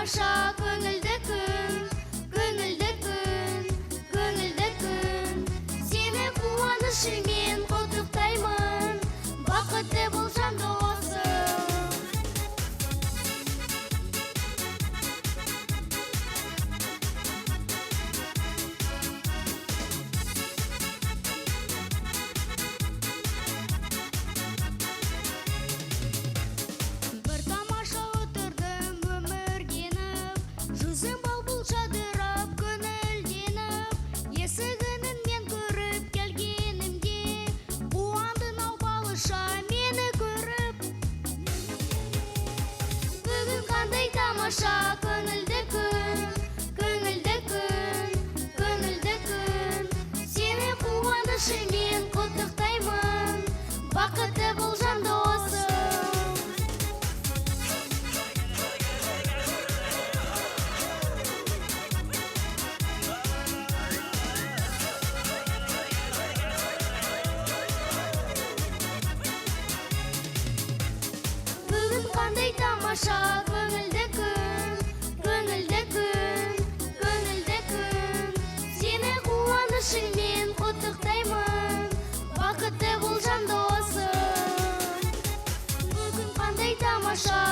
тамаша, көңілді күн, көңілді күн, көңілді күн. Сені қуанышымен құттықтаймын, бақытты бол жан досым. Бір тамаша отырдым өміргеніп, жүзім бал бұл жадырап көңілденіп. Есігінен мен көріп келгенімде, қуандың ау балыша мені көріп. Бүгін қандай тамаша, көңілді күн, көңілді күн, көңілді күн. Сені қуанышымен құттықтаймын, бақытты бол жан досым. Бүгін қандай тамаша, көңілді күн, көңілді күн, көңілді күн. Сені қуанышымен құттықтаймын, бақытты бол жан досым. Бүгін қандай тамаша,